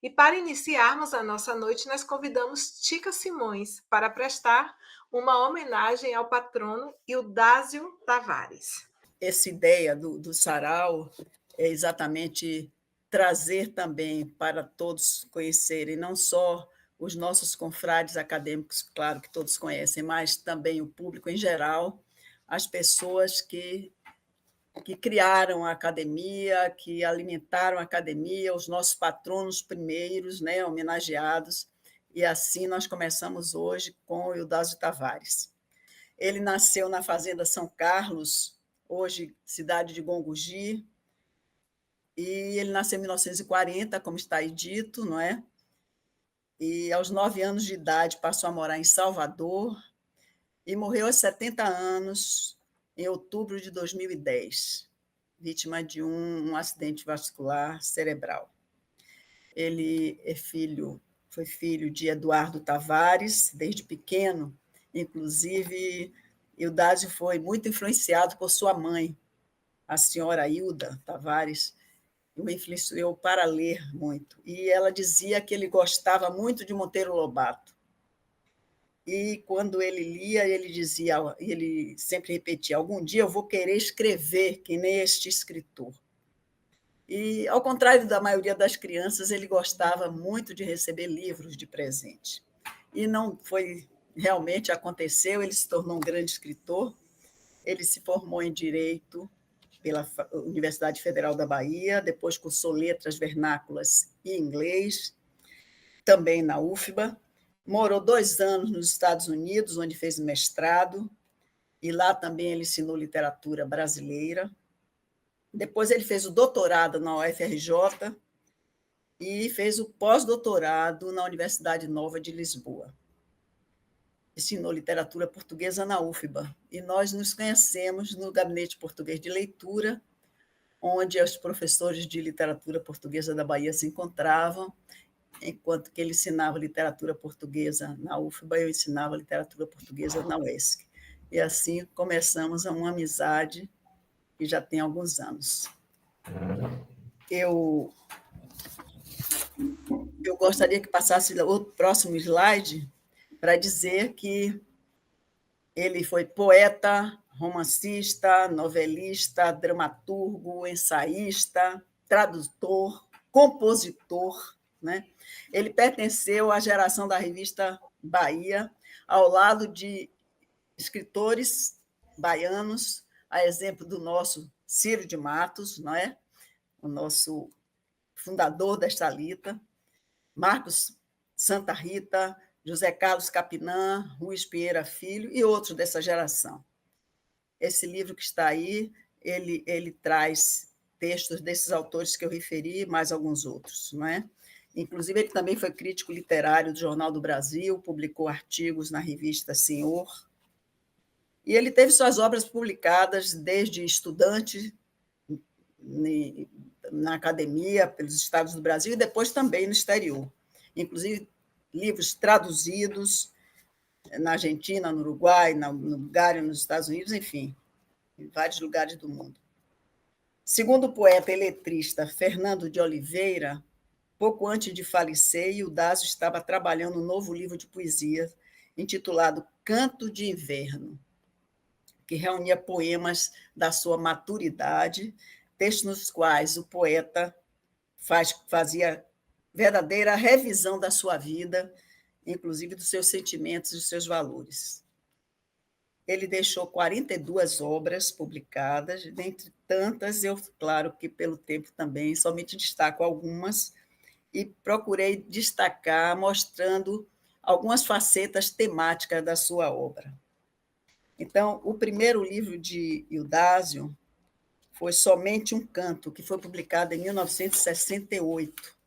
E para iniciarmos a nossa noite, nós convidamos Tica Simões para prestar uma homenagem ao patrono Eudásio Tavares. Essa ideia do sarau é exatamente trazer também para todos conhecerem, não só os nossos confrades acadêmicos, claro que todos conhecem, mas também o público em geral, as pessoas que criaram a academia, que alimentaram a academia, os nossos patronos primeiros, né, homenageados, e assim nós começamos hoje com o Eudásio Tavares. Ele nasceu na Fazenda São Carlos, hoje cidade de Gongogi, e ele nasceu em 1940, como está aí dito, não é? E aos 9 anos de idade passou a morar em Salvador e morreu aos 70 anos, em outubro de 2010, vítima de um acidente vascular cerebral. Ele foi filho de Eduardo Tavares, desde pequeno, inclusive Eudásio foi muito influenciado por sua mãe, a senhora Hilda Tavares, o influenciou para ler muito. E ela dizia que ele gostava muito de Monteiro Lobato. E quando ele lia, ele sempre repetia: algum dia eu vou querer escrever que nem este escritor. E, ao contrário da maioria das crianças, ele gostava muito de receber livros de presente. E não foi realmente aconteceu, ele se tornou um grande escritor. Ele se formou em Direito pela Universidade Federal da Bahia, depois cursou Letras Vernáculas e Inglês, também na UFBA. Morou 2 anos nos Estados Unidos, onde fez mestrado, e lá também ele ensinou literatura brasileira. Depois ele fez o doutorado na UFRJ e fez o pós-doutorado na Universidade Nova de Lisboa. Ensinou literatura portuguesa na UFBA. E nós nos conhecemos no Gabinete Português de Leitura, onde os professores de literatura portuguesa da Bahia se encontravam, enquanto que ele ensinava literatura portuguesa na UFBA, eu ensinava literatura portuguesa na UESC. E assim começamos uma amizade que já tem alguns anos. Eu gostaria que passasse o próximo slide para dizer que ele foi poeta, romancista, novelista, dramaturgo, ensaísta, tradutor, compositor, né? Ele pertenceu à geração da revista Bahia, ao lado de escritores baianos, a exemplo do nosso Ciro de Matos, não é? O nosso fundador desta Lita, Marcos Santa Rita, José Carlos Capinã, Ruiz Pinheira Filho e outros dessa geração. Esse livro que está aí, ele traz textos desses autores que eu referi, mais alguns outros, não é? Inclusive, ele também foi crítico literário do Jornal do Brasil, publicou artigos na revista Senhor, e ele teve suas obras publicadas desde estudante na academia, pelos estados do Brasil, e depois também no exterior. Inclusive, livros traduzidos na Argentina, no Uruguai, no Bulgária, nos Estados Unidos, enfim, em vários lugares do mundo. Segundo o poeta e letrista Fernando de Oliveira, pouco antes de falecer, Eudásio estava trabalhando um novo livro de poesia intitulado Canto de Inverno, que reunia poemas da sua maturidade, textos nos quais o poeta fazia verdadeira revisão da sua vida, inclusive dos seus sentimentos e dos seus valores. Ele deixou 42 obras publicadas, dentre tantas, eu, claro que pelo tempo também, somente destaco algumas, e procurei destacar mostrando algumas facetas temáticas da sua obra. Então, o primeiro livro de Eudásio foi Somente um Canto, que foi publicado em 1968,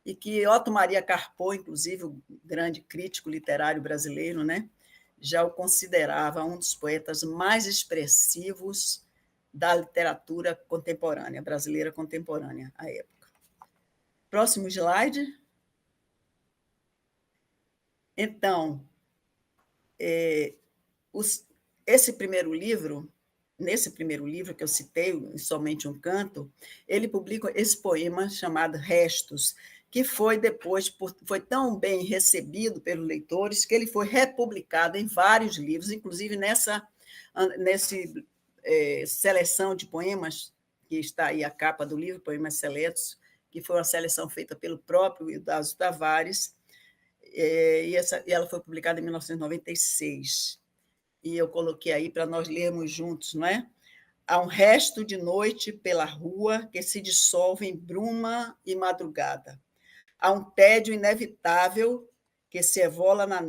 e que Otto Maria Carpo, inclusive o grande crítico literário brasileiro, né, já o considerava um dos poetas mais expressivos da literatura contemporânea, brasileira contemporânea, à época. Próximo slide. Então, nesse primeiro livro que eu citei, Somente um Canto, ele publica esse poema chamado Restos, que foi depois, foi tão bem recebido pelos leitores, que ele foi republicado em vários livros, inclusive nesse seleção de poemas, que está aí a capa do livro, Poemas Seletos, que foi uma seleção feita pelo próprio Eudásio Tavares, e ela foi publicada em 1996. E eu coloquei aí para nós lermos juntos, não é? Há um resto de noite pela rua que se dissolve em bruma e madrugada. Há um tédio inevitável que se evola na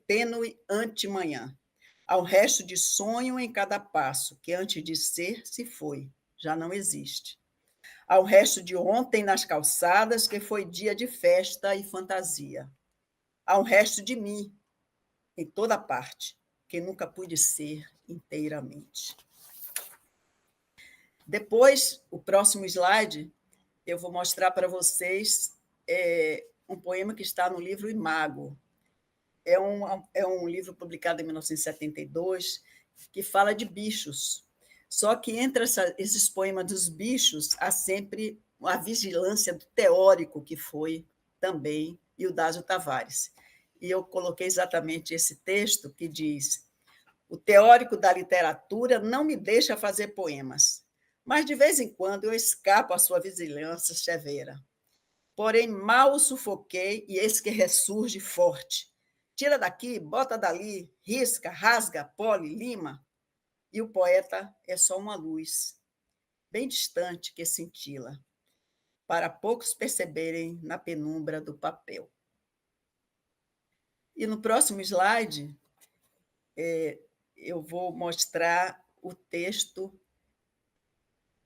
tênue antemanhã. Há um resto de sonho em cada passo, que antes de ser, se foi, já não existe. Há um resto de ontem nas calçadas, que foi dia de festa e fantasia. Há um resto de mim, em toda parte, que nunca pude ser inteiramente. Depois, o próximo slide, eu vou mostrar para vocês um poema que está no livro Imago. É um livro publicado em 1972 que fala de bichos. Só que entre esses poemas dos bichos há sempre a vigilância do teórico, que foi também Eudásio Tavares. E eu coloquei exatamente esse texto que diz: o teórico da literatura não me deixa fazer poemas, mas de vez em quando eu escapo à sua vigilância severa. Porém, mal o sufoquei e eis que ressurge forte. Tira daqui, bota dali, risca, rasga, pole, lima. E o poeta é só uma luz, bem distante, que cintila, para poucos perceberem na penumbra do papel. E no próximo slide, eu vou mostrar o texto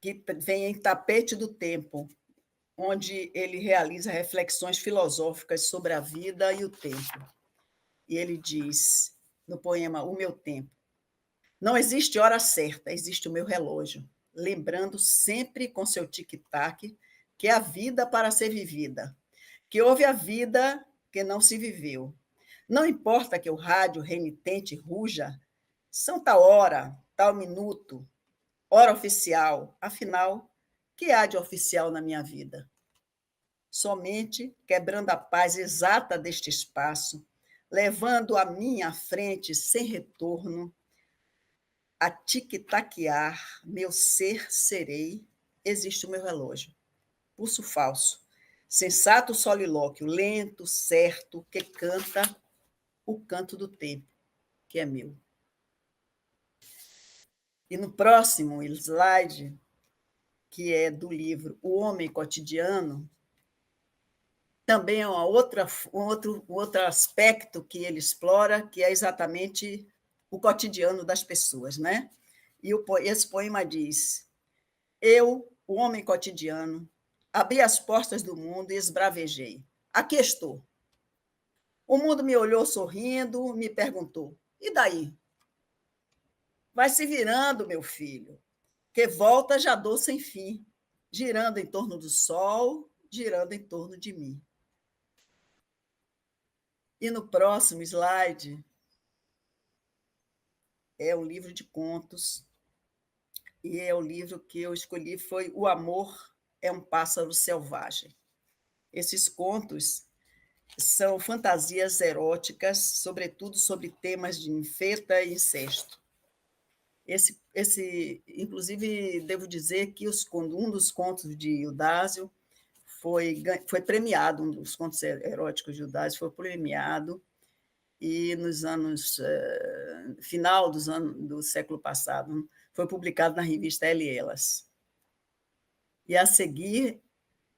que vem em Tapete do Tempo, onde ele realiza reflexões filosóficas sobre a vida e o tempo. E ele diz, no poema O Meu Tempo: não existe hora certa, existe o meu relógio, lembrando sempre com seu tic-tac que a vida para ser vivida, que houve a vida que não se viveu. Não importa que o rádio renitente ruja, são tal hora, tal minuto, hora oficial, afinal, que há de oficial na minha vida? Somente quebrando a paz exata deste espaço, levando a minha frente sem retorno, a tic-taquear, meu ser serei, existe o meu relógio. Pulso falso, sensato solilóquio, lento, certo, que canta o canto do tempo, que é meu. E no próximo slide, que é do livro O Homem Cotidiano, também é um outro aspecto que ele explora, que é exatamente o cotidiano das pessoas, né? E esse poema diz: eu, o homem cotidiano, abri as portas do mundo e esbravejei. Aqui estou. O mundo me olhou sorrindo, me perguntou: e daí? Vai se virando, meu filho, que volta já dou sem fim, girando em torno do sol, girando em torno de mim. E no próximo slide é um livro de contos, e é o livro que eu escolhi foi O Amor é um Pássaro Selvagem. Esses contos são fantasias eróticas, sobretudo sobre temas de ninfeta e incesto. Inclusive, devo dizer que um dos contos de Eudásio foi premiado, um dos contos eróticos de Eudásio foi premiado, e nos anos final do século passado foi publicado na revista L. Elas. E a seguir,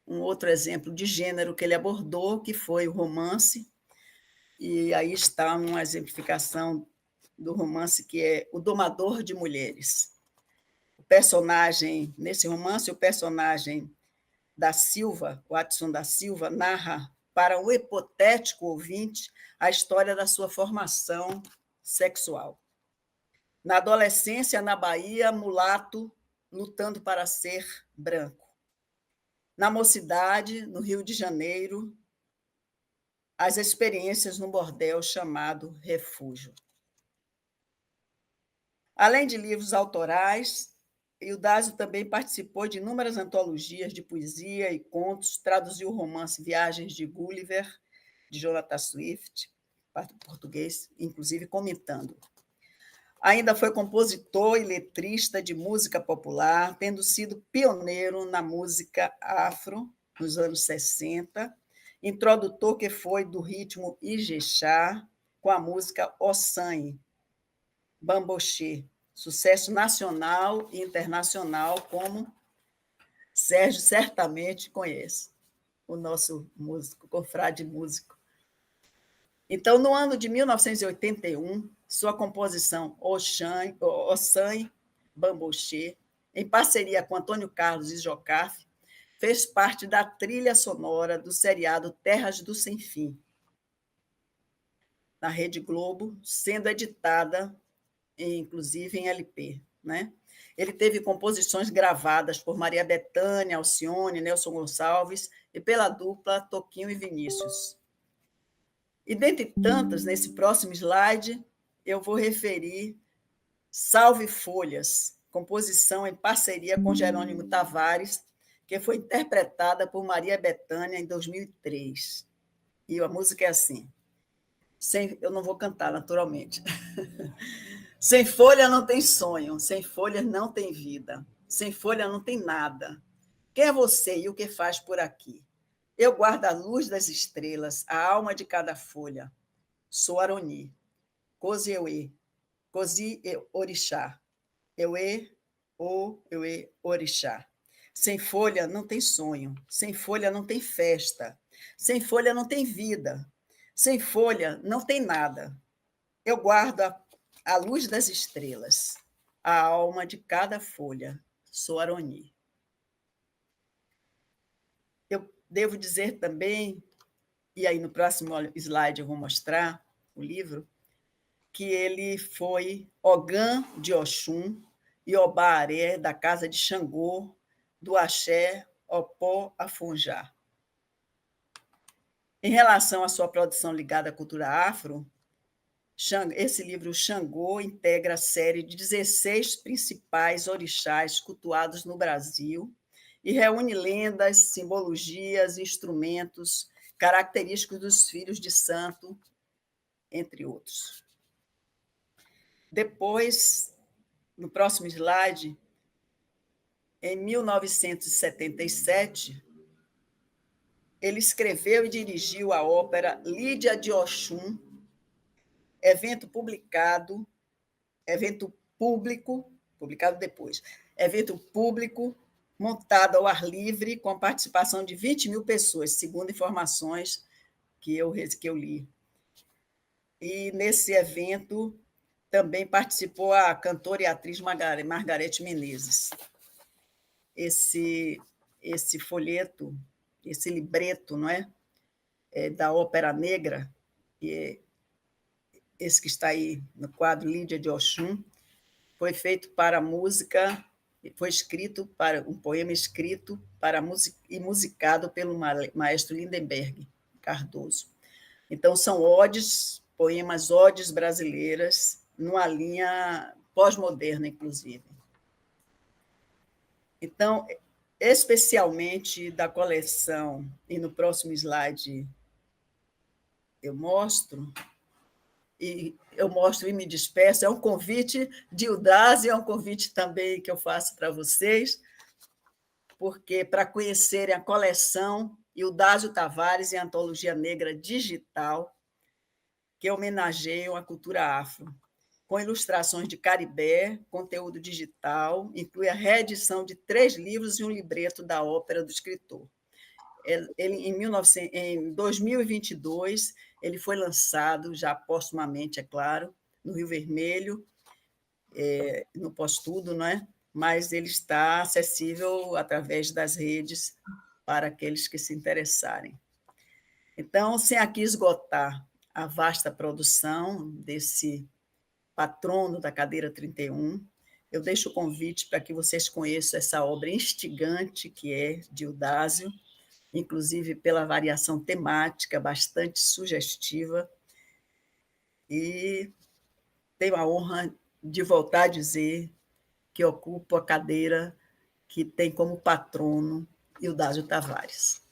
um outro exemplo de gênero que ele abordou, que foi o romance, e aí está uma exemplificação do romance, que é O Domador de Mulheres. Nesse romance, o personagem da Silva, o Watson da Silva, narra para um hipotético ouvinte a história da sua formação sexual. Na adolescência, na Bahia, mulato, lutando para ser branco. Na mocidade, no Rio de Janeiro, as experiências no bordel chamado Refúgio. Além de livros autorais, E o Dásio também participou de inúmeras antologias de poesia e contos, traduziu o romance Viagens de Gulliver, de Jonathan Swift, para o português, inclusive comentando. Ainda foi compositor e letrista de música popular, tendo sido pioneiro na música afro nos anos 60, introdutor que foi do ritmo Ijexá, com a música Ossanhe, Bambochê, sucesso nacional e internacional, como Sérgio certamente conhece, o nosso músico, confrade músico. Então, no ano de 1981, sua composição Ossanhe, Bambochê, em parceria com Antônio Carlos e Jocafe, fez parte da trilha sonora do seriado Terras do Sem Fim, na Rede Globo, sendo editada, inclusive, em LP. Né? Ele teve composições gravadas por Maria Bethânia, Alcione, Nelson Gonçalves e pela dupla Toquinho e Vinícius. E, dentre tantas, nesse próximo slide, eu vou referir Salve Folhas, composição em parceria com Jerônimo Tavares, que foi interpretada por Maria Bethânia em 2003. E a música é assim. Eu não vou cantar, naturalmente. Sem folha não tem sonho, sem folhas não tem vida, sem folha não tem nada. Quem é você e o que faz por aqui? Eu guardo a luz das estrelas, a alma de cada folha. Sou Aroni, Cozi Euê, Cozi Orixá, Euê, Euê, Orixá. Sem folha não tem sonho, sem folha não tem festa, sem folha não tem vida, sem folha não tem nada. Eu guardo a luz das estrelas, a alma de cada folha. Sou Aroni. Eu devo dizer também, e aí no próximo slide eu vou mostrar o livro, que ele foi Ogã de Oxum e Obaaré da casa de Xangô, do Axé Opó Afonjá. Em relação à sua produção ligada à cultura afro, esse livro, Xangô, integra a série de 16 principais orixás cultuados no Brasil e reúne lendas, simbologias, instrumentos característicos dos filhos de santo, entre outros. Depois, no próximo slide, em 1977, ele escreveu e dirigiu a ópera Lídia de Oxum, evento público, publicado depois, evento público montado ao ar livre, com a participação de 20 mil pessoas, segundo informações que eu li. E nesse evento também participou a cantora e atriz Margarete Menezes. Esse folheto, esse libreto, não é? Da Ópera Negra, que é esse que está aí no quadro Lídia de Oxum, foi feito para música, foi escrito para um poema escrito para e musicado pelo maestro Lindenberg Cardoso. Então, são poemas odes brasileiras, numa linha pós-moderna, inclusive. Então, especialmente da coleção, e no próximo slide eu mostro e me despeço, é um convite de Eudásio, é um convite também que eu faço para vocês, porque para conhecerem a coleção Eudásio Tavares e a Antologia Negra Digital, que homenageiam a cultura afro, com ilustrações de Caribé, conteúdo digital, inclui a reedição de 3 livros e um libreto da ópera do escritor. Ele, em 2022, ele foi lançado, já postumamente, é claro, no Rio Vermelho, no Pós-Tudo, não é? Mas ele está acessível através das redes para aqueles que se interessarem. Então, sem aqui esgotar a vasta produção desse patrono da cadeira 31, eu deixo o convite para que vocês conheçam essa obra instigante que é de Eudásio, inclusive pela variação temática bastante sugestiva, e tenho a honra de voltar a dizer que ocupa a cadeira que tem como patrono Eudásio Tavares.